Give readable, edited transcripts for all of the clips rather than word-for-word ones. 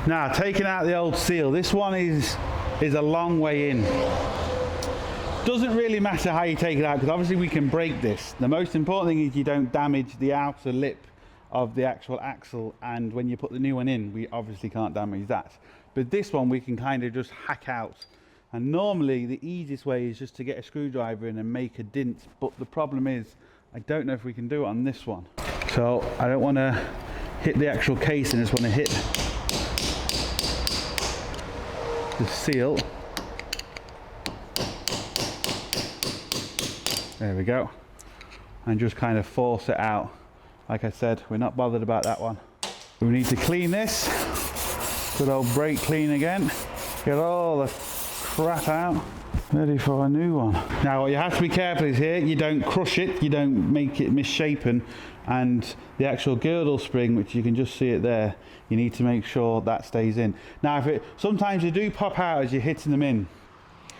Now, taking out the old seal, this one is a long way in. Doesn't really matter how you take it out, because obviously we can break this. The most important thing is you don't damage the outer lip of the actual axle, and when you put the new one in, we obviously can't damage that. But this one we can kind of just hack out. And normally the easiest way is just to get a screwdriver in and make a dint, but the problem is I don't know if we can do it on this one. So I don't want to hit the actual casing, I just want to hit the seal. There we go. And just kind of force it out. Like I said, we're not bothered about that one. We need to clean this. Good old brake clean again. Get all the crap out. Ready for a new one. Now what you have to be careful is here, you don't crush it, you don't make it misshapen, and the actual girdle spring, which you can just see it there, you need to make sure that stays in. Now sometimes you do pop out as you're hitting them in.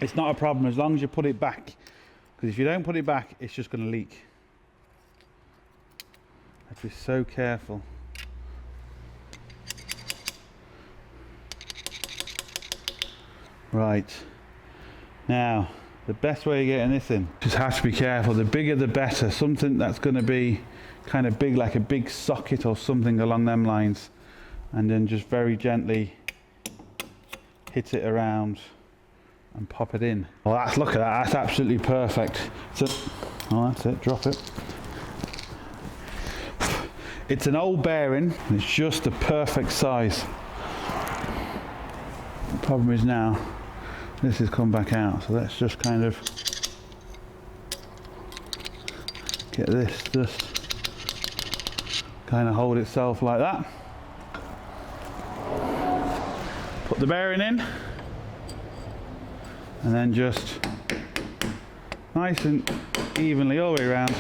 It's not a problem as long as you put it back, because if you don't put it back, it's just going to leak. Have to be so careful. Right. Now, the best way of getting this in, just have to be careful. The bigger the better. Something that's going to be kind of big, like a big socket or something along them lines. And then just very gently hit it around and pop it in. Well, look at that, that's absolutely perfect. Oh, that's it, drop it. It's an old bearing, and it's just the perfect size. The problem is now, this has come back out, so let's just kind of get this just kind of hold itself like that. Put the bearing in, and then just nice and evenly all the way around.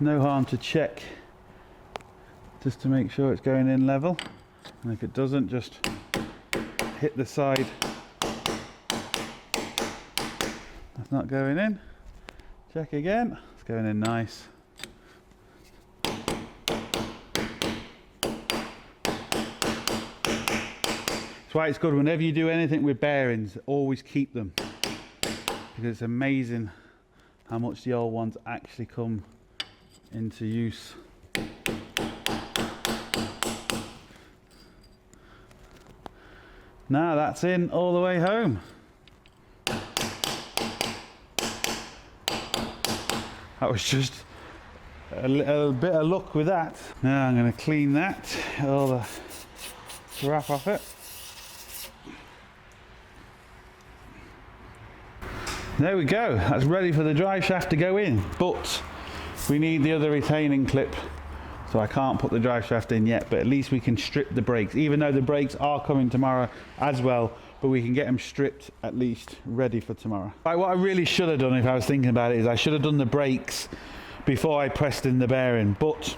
No harm to check just to make sure it's going in level, and if it doesn't, just hit the side. That's not going in. Check again. It's going in nice. That's why it's good whenever you do anything with bearings, always keep them, because it's amazing how much the old ones actually come into use. Now that's in all the way home. That was just a little bit of luck with that. Now I'm going to clean that, all the crap off it. There we go, that's ready for the drive shaft to go in, but we need the other retaining clip, so I can't put the drive shaft in yet, but at least we can strip the brakes, even though the brakes are coming tomorrow as well, but we can get them stripped at least ready for tomorrow. Right, what I really should have done, if I was thinking about it, is I should have done the brakes before I pressed in the bearing, but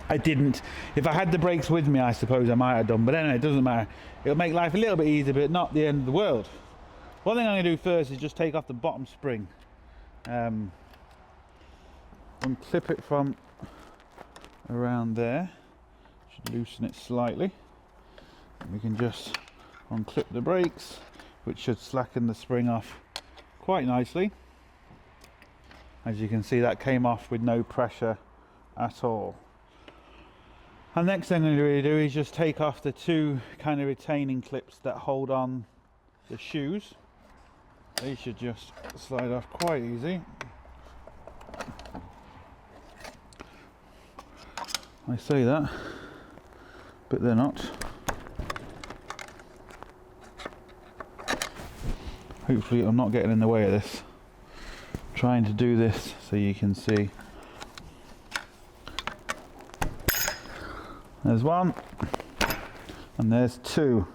I didn't. If I had the brakes with me, I suppose I might have done, but anyway, it doesn't matter. It'll make life a little bit easier, but not the end of the world. One thing I'm going to do first is just take off the bottom spring. Unclip it from around there. Should loosen it slightly. And we can just unclip the brakes, which should slacken the spring off quite nicely. As you can see, that came off with no pressure at all. And next thing I'm going to do is just take off the two kind of retaining clips that hold on the shoes. They should just slide off quite easy. I say that, but they're not. Hopefully I'm not getting in the way of this. I'm trying to do this so you can see. There's one, and there's two.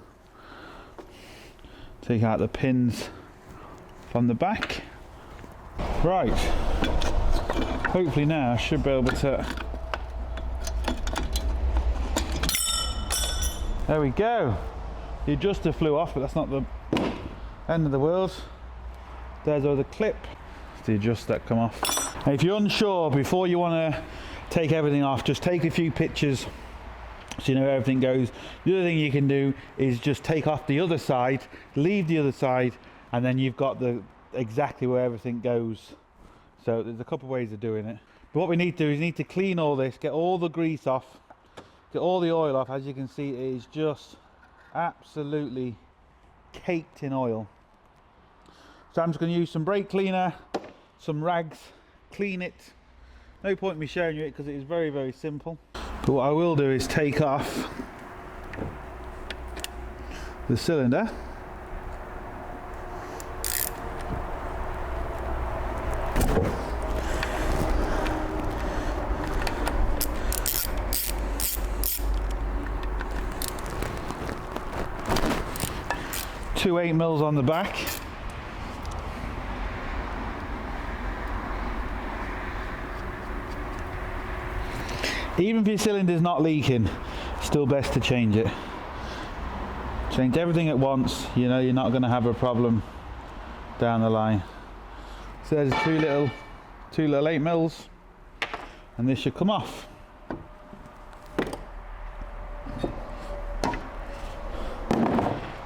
Take out the pins from the back. Right, hopefully now I should be able to. There we go. The adjuster flew off, but that's not the end of the world. There's our other clip. the adjuster that come off. And if you're unsure, before you want to take everything off, just take a few pictures so you know where everything goes. The other thing you can do is just take off the other side, leave the other side, and then you've got exactly where everything goes. So there's a couple of ways of doing it. But what we need to do is need to clean all this, get all the grease off, get all the oil off. As you can see, it is just absolutely caked in oil. So I'm just going to use some brake cleaner, some rags, clean it. No point in me showing you it because it is very, very simple. But what I will do is take off the cylinder. Two 8mm on the back. Even if your cylinder's not leaking, still best to change it. Change everything at once, you know you're not going to have a problem down the line. So there's two little 8mm, and this should come off.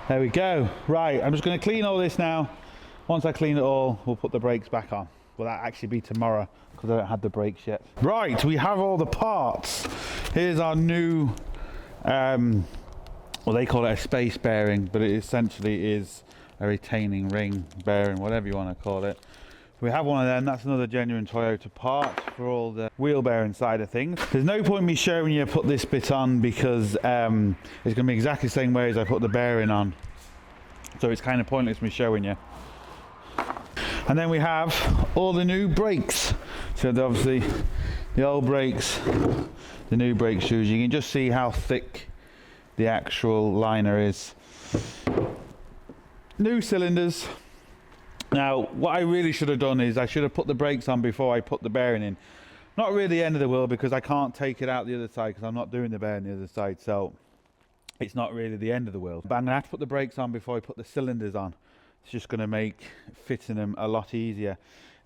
There we go. Right, I'm just going to clean all this now. Once I clean it all, we'll put the brakes back on. Well, that'll actually be tomorrow because I don't have the brakes yet. Right, we have all the parts. Here's our new, well, they call it a space bearing, but it essentially is a retaining ring bearing, whatever you want to call it. We have one of them. That's another genuine Toyota part for all the wheel bearing side of things. There's no point in me showing you put this bit on because it's going to be exactly the same way as I put the bearing on. So it's kind of pointless me showing you. And then we have all the new brakes. So obviously the old brakes, the new brake shoes. You can just see how thick the actual liner is. New cylinders. Now, what I really should have done is I should have put the brakes on before I put the bearing in. Not really the end of the world because I can't take it out the other side because I'm not doing the bearing the other side. So it's not really the end of the world. But I'm going to have to put the brakes on before I put the cylinders on. It's just going to make fitting them a lot easier.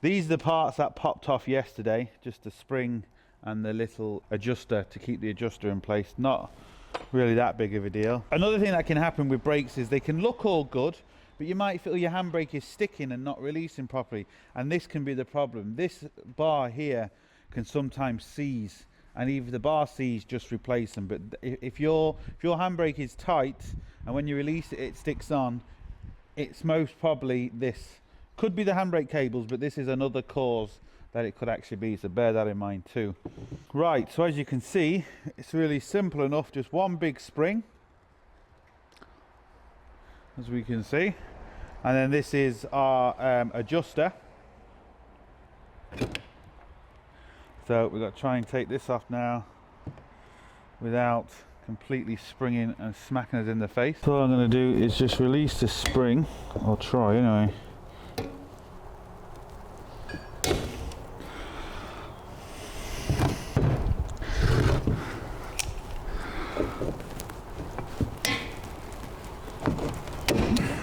These are the parts that popped off yesterday. Just the spring and the little adjuster to keep the adjuster in place. Not really that big of a deal. Another thing that can happen with brakes is they can look all good, but you might feel your handbrake is sticking and not releasing properly, and this can be the problem. This bar here can sometimes seize, and if the bar seizes, just replace them. But if your handbrake is tight and when you release it, it sticks on, it's most probably this. Could be the handbrake cables, but this is another cause that it could actually be, so bear that in mind too. Right, so as you can see, it's really simple enough. Just one big spring, as we can see, and then this is our adjuster. So we've got to try and take this off now without completely springing and smacking us in the face. So what I'm going to do is just release the spring, or try anyway.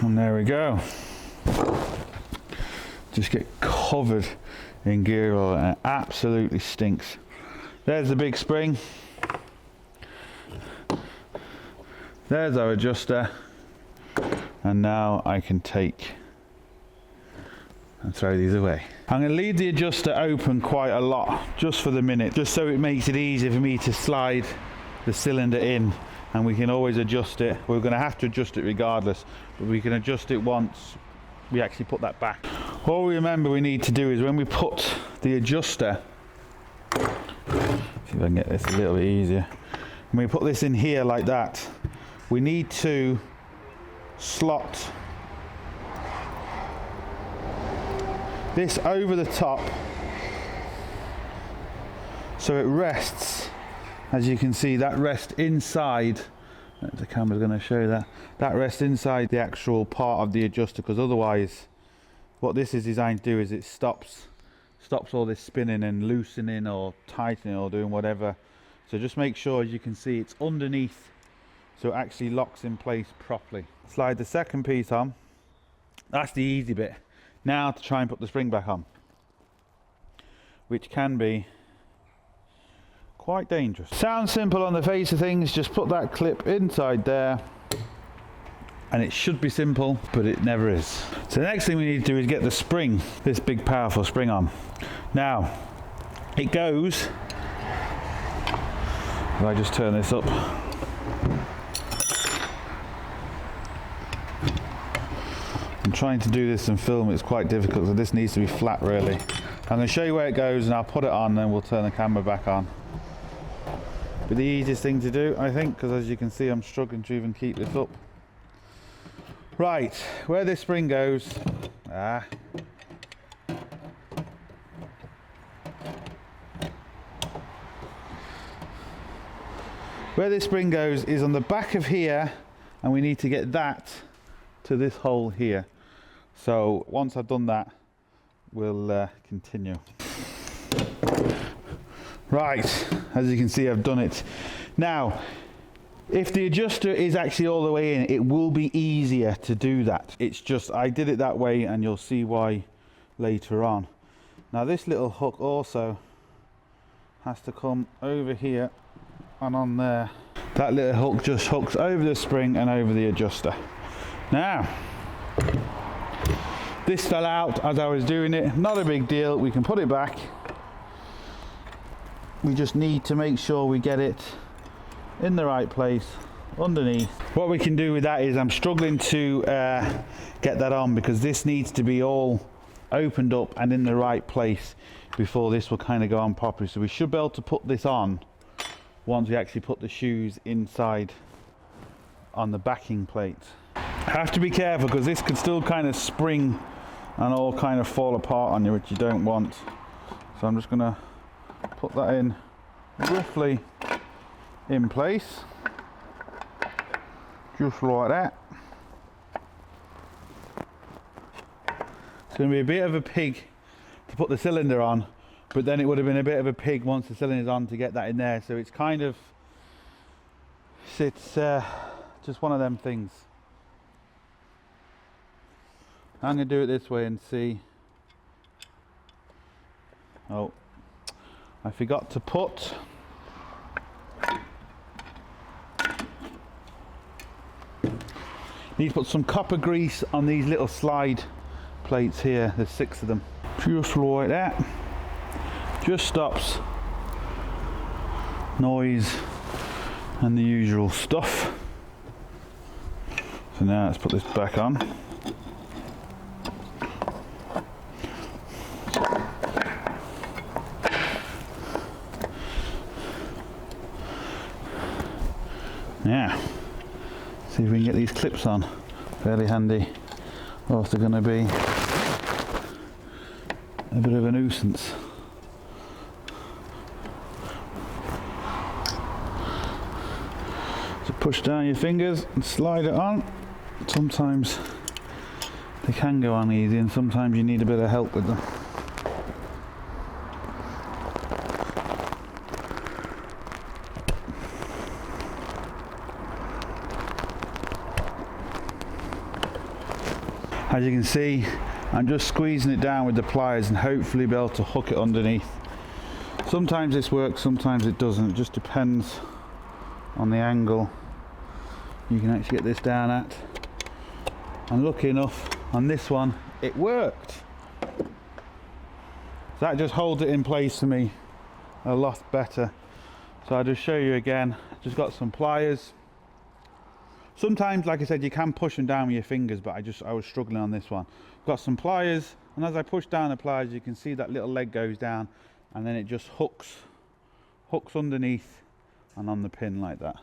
And there we go. Just get covered in gear oil and it absolutely stinks. There's the big spring. There's our adjuster. And now I can take and throw these away. I'm going to leave the adjuster open quite a lot just for the minute, just so it makes it easier for me to slide the cylinder in, and we can always adjust it. We're going to have to adjust it regardless, but we can adjust it once we actually put that back. All we remember we need to do is when we put the adjuster, see if I can get this a little bit easier, when we put this in here like that, we need to slot this over the top so it rests. As you can see, that rests inside, the camera's going to show that rests inside the actual part of the adjuster, because otherwise what this is designed to do is it stops all this spinning and loosening or tightening or doing whatever. So just make sure, as you can see, it's underneath so it actually locks in place properly. Slide the second piece on. That's the easy bit. Now to try and put the spring back on. which can be quite dangerous. Sounds simple on the face of things, just put that clip inside there and it should be simple, but it never is. So the next thing we need to do is get the spring, this big powerful spring on. Now, it goes, if I just turn this up, I'm trying to do this and film, it's quite difficult, so this needs to be flat really. I'm going to show you where it goes and I'll put it on, then we'll turn the camera back on. But the easiest thing to do, I think, because as you can see I'm struggling to even keep this up. Right, where this spring goes, where this spring goes is on the back of here, and we need to get that to this hole here. So once I've done that, we'll continue. Right, as you can see I've done it. Now, if the adjuster is actually all the way in, it will be easier to do that. It's just, I did it that way and you'll see why later on. Now this little hook also has to come over here and on there. That little hook just hooks over the spring and over the adjuster. Now, this fell out as I was doing it, not a big deal, we can put it back. We just need to make sure we get it in the right place underneath. What we can do with that is, I'm struggling to get that on because this needs to be all opened up and in the right place before this will kind of go on properly. So we should be able to put this on once we actually put the shoes inside on the backing plate. Have to be careful because this could still kind of spring and all kind of fall apart on you, which you don't want. So I'm just going to put that in roughly in place, just like that. It's going to be a bit of a pig to put the cylinder on, but then it would have been a bit of a pig once the cylinder's on to get that in there. So it's kind of, it's just one of them things. I'm going to do it this way and see. Oh, I forgot to put need to put some copper grease on these little slide plates here. There's 6 of them. Just like that. Just stops noise and the usual stuff. So now let's put this back on. Now, see if we can get these clips on. Fairly handy, or else they're going to be a bit of a nuisance. So push down your fingers and slide it on. Sometimes they can go on easy and sometimes you need a bit of help with them. As you can see, I'm just squeezing it down with the pliers and hopefully be able to hook it underneath. Sometimes this works, sometimes it doesn't. It just depends on the angle you can actually get this down at. And lucky enough, on this one, it worked. So that just holds it in place for me a lot better. So I'll just show you again. Just got some pliers. Sometimes, like I said, you can push them down with your fingers, but I was struggling on this one. Got some pliers, and as I push down the pliers, you can see that little leg goes down, and then it just hooks underneath and on the pin like that.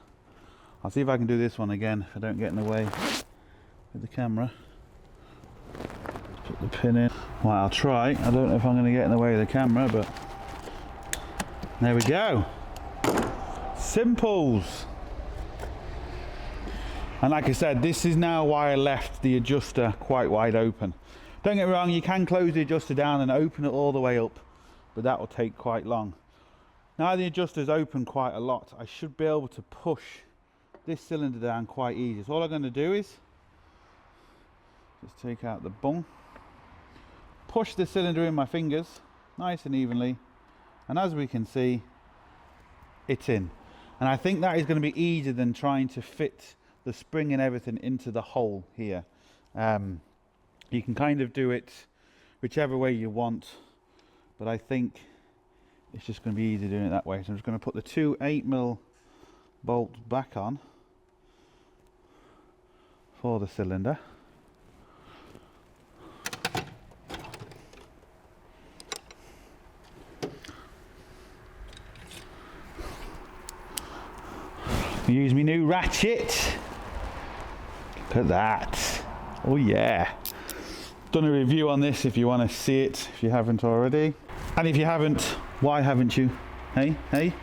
I'll see if I can do this one again if I don't get in the way with the camera. Put the pin in. Well, I'll try. I don't know if I'm going to get in the way of the camera, but there we go. Simples. And like I said, this is now why I left the adjuster quite wide open. Don't get me wrong, you can close the adjuster down and open it all the way up, but that will take quite long. Now the adjuster's open quite a lot, I should be able to push this cylinder down quite easy. So all I'm going to do is just take out the bung, push the cylinder in my fingers, nice and evenly, and as we can see, it's in. And I think that is going to be easier than trying to fit the spring and everything into the hole here. You can kind of do it whichever way you want, but I think it's just going to be easier doing it that way. So I'm just going to put the two 8mm bolts back on for the cylinder. Use my new ratchet. Look at that. Oh yeah. Done a review on this if you want to see it, if you haven't already. And if you haven't, why haven't you? Hey, hey.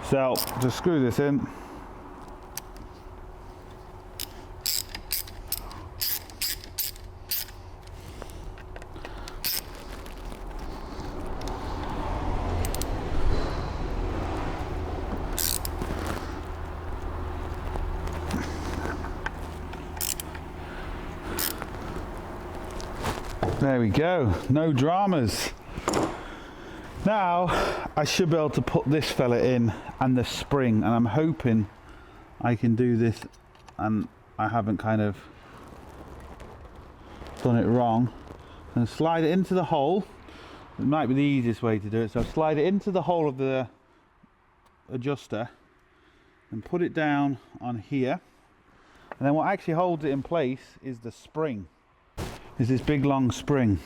So just screw this in. There we go, no dramas. Now I should be able to put this fella in and the spring, and I'm hoping I can do this and I haven't kind of done it wrong. And slide it into the hole. It might be the easiest way to do it. So slide it into the hole of the adjuster and put it down on here. And then what actually holds it in place is the spring. Is this big long spring.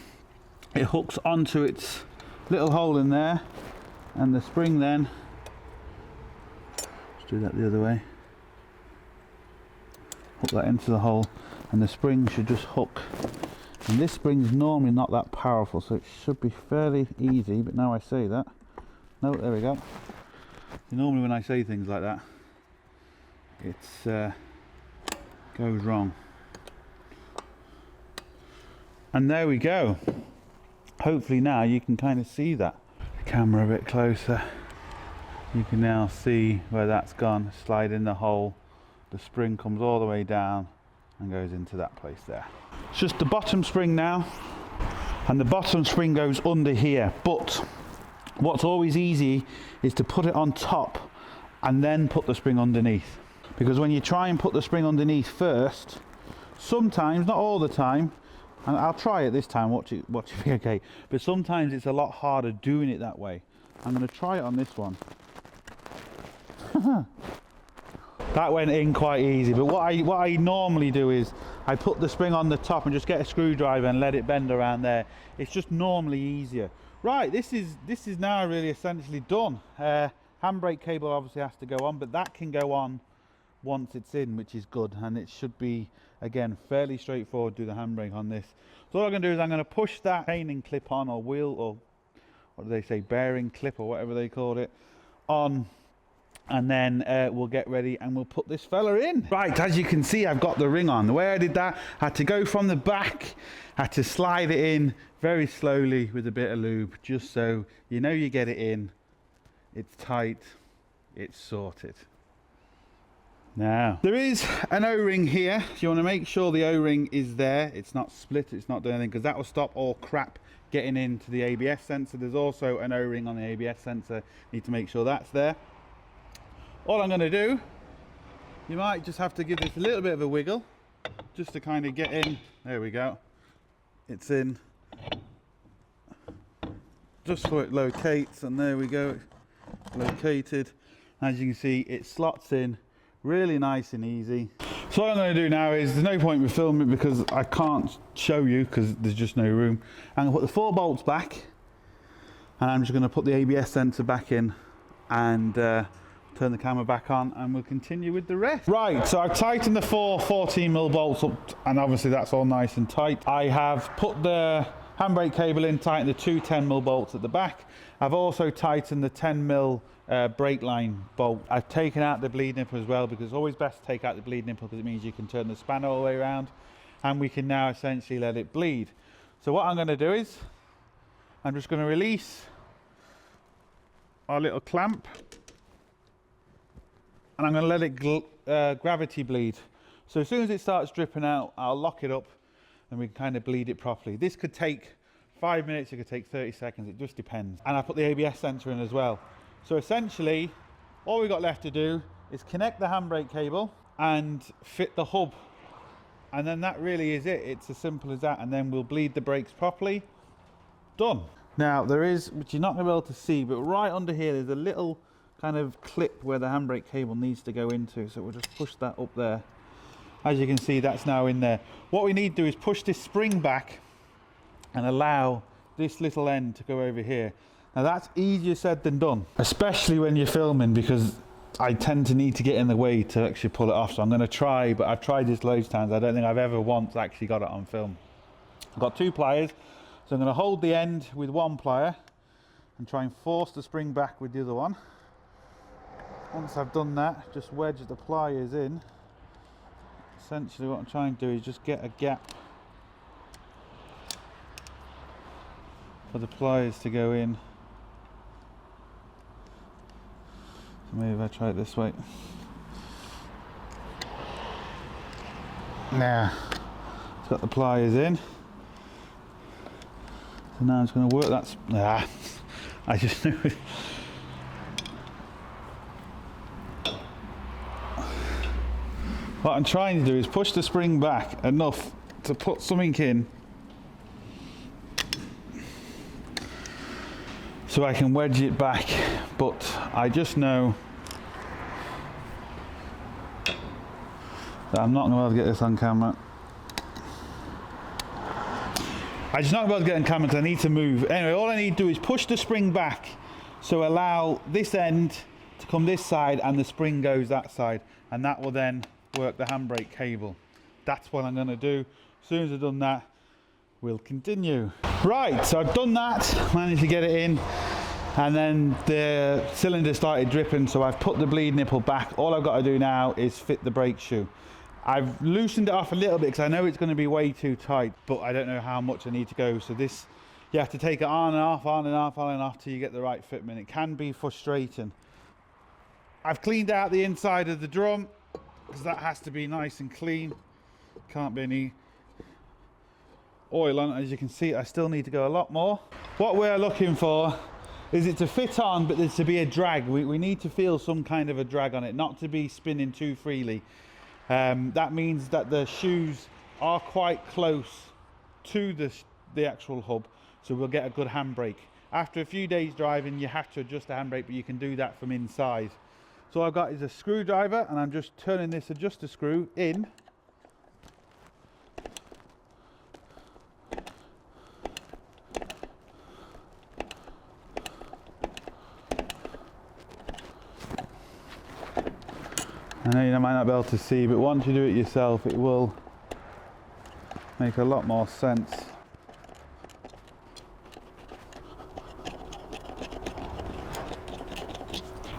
It hooks onto its little hole in there, and the spring then, let's do that the other way, hook that into the hole, and the spring should just hook. And this spring's normally not that powerful, so it should be fairly easy, but now I say that, no, there we go. Normally when I say things like that, it goes wrong. And there we go. Hopefully now you can kind of see that. The camera a bit closer. You can now see where that's gone. Slide in the hole. The spring comes all the way down and goes into that place there. It's just the bottom spring now. And the bottom spring goes under here. But what's always easy is to put it on top and then put the spring underneath. Because when you try and put the spring underneath first, sometimes, not all the time, and I'll try it this time, watch it be okay. But sometimes it's a lot harder doing it that way. I'm going to try it on this one. That went in quite easy. But what I normally do is I put the spring on the top and just get a screwdriver and let it bend around there. It's just normally easier. Right, this is now really essentially done. Handbrake cable obviously has to go on, but that can go on once it's in, which is good, and it should be, again, fairly straightforward to do the handbrake on this. So all I'm going to do is I'm going to push that chain clip on, or wheel, or what do they say, bearing clip, or whatever they called it, on, and then we'll get ready and we'll put this fella in. Right, as you can see, I've got the ring on. The way I did that, I had to go from the back, had to slide it in very slowly with a bit of lube, just so you know you get it in, it's tight, it's sorted. Now, there is an O-ring here, so you want to make sure the O-ring is there, it's not split, it's not doing anything, because that will stop all crap getting into the ABS sensor. There's also an O-ring on the ABS sensor, need to make sure that's there. All I'm going to do, you might just have to give this a little bit of a wiggle, just to kind of get in. There we go, it's in, just so it locates, and there we go, it's located. As you can see, it slots in really nice and easy. So what I'm going to do now is, there's no point in filming because I can't show you because there's just no room. I'm going to put the 4 bolts back, and I'm just going to put the ABS sensor back in and turn the camera back on, and we'll continue with the rest. Right, so I've tightened the 4 14mm bolts up, and obviously that's all nice and tight. I have put the handbrake cable in, tightened the 2 10mm bolts at the back. I've also tightened the 10mm brake line bolt. I've taken out the bleed nipple as well, because it's always best to take out the bleed nipple because it means you can turn the spanner all the way around, and we can now essentially let it bleed. So what I'm going to do is I'm just going to release our little clamp, and I'm going to let it gravity bleed. So as soon as it starts dripping out, I'll lock it up and we can kind of bleed it properly. This could take 5 minutes, it could take 30 seconds, it just depends. And I put the ABS sensor in as well. So essentially, all we've got left to do is connect the handbrake cable and fit the hub. And then that really is it. It's as simple as that. And then we'll bleed the brakes properly. Done. Now there is, which you're not going to be able to see, but right under here there's a little kind of clip where the handbrake cable needs to go into. So we'll just push that up there. As you can see, that's now in there. What we need to do is push this spring back and allow this little end to go over here. Now that's easier said than done, especially when you're filming, because I tend to need to get in the way to actually pull it off. So I'm going to try, but I've tried this loads of times. I don't think I've ever once actually got it on film. I've got 2 pliers. So I'm going to hold the end with 1 plier and try and force the spring back with the other one. Once I've done that, just wedge the pliers in. Essentially what I'm trying to do is just get a gap for the pliers to go in. So maybe if I try it this way. Now, it's got the pliers in. So now I'm just going to work that. I just knew it. What I'm trying to do is push the spring back enough to put something in so I can wedge it back, but I just know that I'm not going to be able to get this on camera. I'm just not going to be able to get on camera because I need to move. Anyway, all I need to do is push the spring back, so allow this end to come this side and the spring goes that side, and that will then work the handbrake cable. That's what I'm going to do. As soon as I've done that, we'll continue. Right, so I've done that, managed to get it in, and then the cylinder started dripping, so I've put the bleed nipple back. All I've got to do now is fit the brake shoe. I've loosened it off a little bit because I know it's going to be way too tight, but I don't know how much I need to go. So this, you have to take it on and off, on and off, on and off till you get the right fitment. It can be frustrating. I've cleaned out the inside of the drum because that has to be nice and clean. Can't be any oil on it. As you can see, I still need to go a lot more. What we're looking for is it to fit on, but there's to be a drag. We need to feel some kind of a drag on it, not to be spinning too freely. That means that the shoes are quite close to the actual hub, so we'll get a good handbrake. After a few days driving, you have to adjust the handbrake, but you can do that from inside. So all I've got is a screwdriver, and I'm just turning this adjuster screw in. I know you might not be able to see, but once you do it yourself, it will make a lot more sense.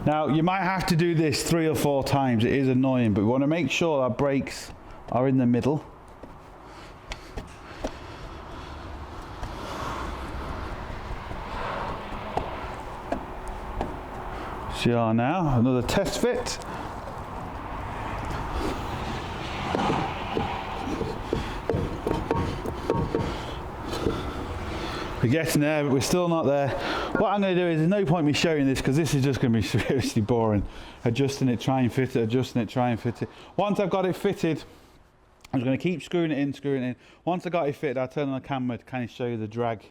Now, you might have to do this 3 or 4 times. It is annoying, but we want to make sure our brakes are in the middle. So you are now. Another test fit. We're getting there, but we're still not there. What I'm going to do is, there's no point me showing this because this is just going to be seriously boring. Adjusting it, try and fit it, adjusting it, try and fit it. Once I've got it fitted, I'm going to keep screwing it in. Once I got it fitted, I'll turn on the camera to kind of show you the drag.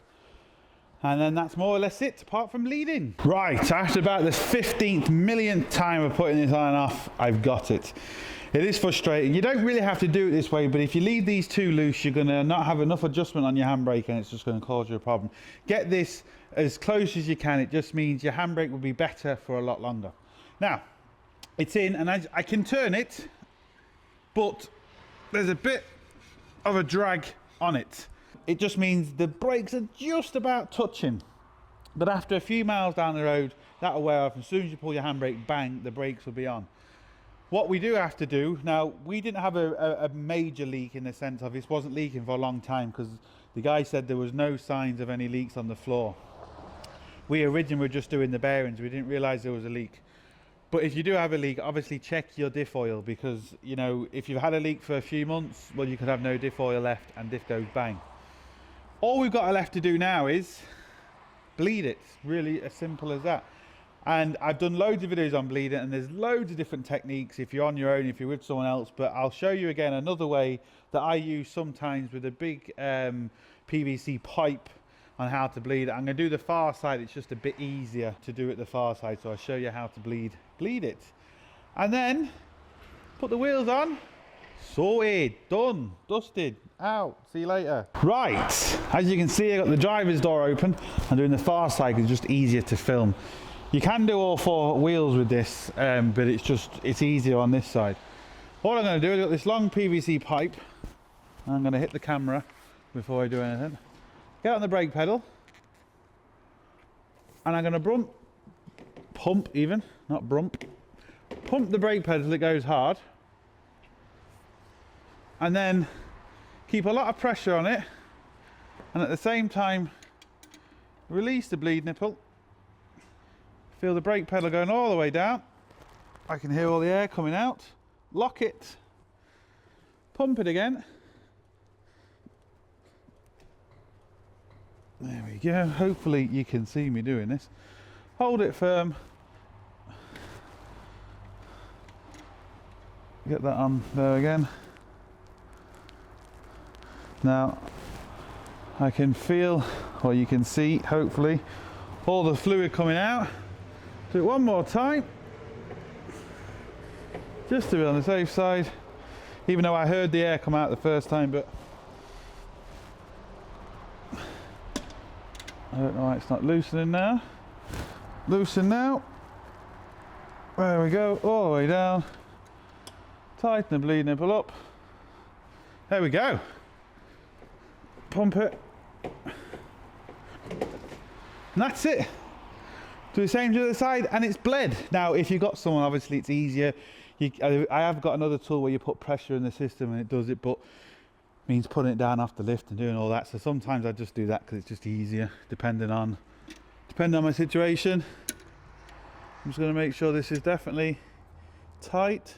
And then that's more or less it, apart from leading. Right, after about the 15th millionth time of putting this on and off, I've got it. It is frustrating. You don't really have to do it this way, but if you leave these two loose, you're going to not have enough adjustment on your handbrake, and it's just going to cause you a problem. Get this as close as you can. It just means your handbrake will be better for a lot longer. Now, it's in, and I can turn it, but there's a bit of a drag on it. It just means the brakes are just about touching. But after a few miles down the road, that'll wear off. As soon as you pull your handbrake, bang, the brakes will be on. What we do have to do, now we didn't have a major leak in the sense of this wasn't leaking for a long time because the guy said there was no signs of any leaks on the floor. We originally were just doing the bearings, we didn't realise there was a leak. But if you do have a leak, obviously check your diff oil because, you know, if you've had a leak for a few months, well, you could have no diff oil left and diff goes bang. All we've got left to do now is bleed it. Really as simple as that. And I've done loads of videos on bleeding, and there's loads of different techniques if you're on your own, if you're with someone else, but I'll show you again another way that I use sometimes with a big PVC pipe on how to bleed it. I'm going to do the far side, it's just a bit easier to do it the far side, so I'll show you how to bleed it. And then put the wheels on, sorted, done, dusted, out, see you later. Right, as you can see, I got the driver's door open. I'm doing the far side because it's just easier to film. You can do all 4 wheels with this, but it's easier on this side. All I'm going to do is I've got this long PVC pipe. I'm going to hit the camera before I do anything. Get on the brake pedal, and I'm going to pump the brake pedal till it goes hard, and then keep a lot of pressure on it, and at the same time release the bleed nipple. Feel the brake pedal going all the way down. I can hear all the air coming out. Lock it, pump it again. There we go. Hopefully you can see me doing this. Hold it firm. Get that on there again. Now I can feel, or you can see, hopefully, all the fluid coming out. Do it one more time, just to be on the safe side, even though I heard the air come out the first time, but I don't know why it's not loosening now. Loosen now. There we go, all the way down. Tighten the bleed nipple up. There we go. Pump it. And that's it. Do the same to the other side, and it's bled. Now, if you've got someone, obviously it's easier. I have got another tool where you put pressure in the system and it does it, but it means putting it down off the lift and doing all that. So sometimes I just do that because it's just easier, depending on my situation. I'm just going to make sure this is definitely tight.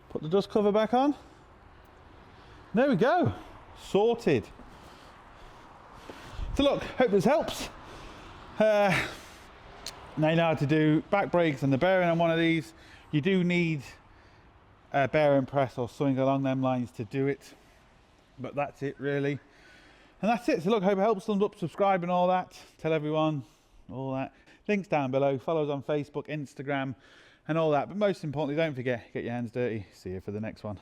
Put the dust cover back on. There we go, sorted. So look, hope this helps. Now you know how to do back brakes and the bearing on one of these. You do need a bearing press or something along them lines to do it. But that's it really. And that's it. So look, hope it helps. Thumbs up, subscribe and all that. Tell everyone, all that. Links down below. Follow us on Facebook, Instagram and all that. But most importantly, don't forget, get your hands dirty. See you for the next one.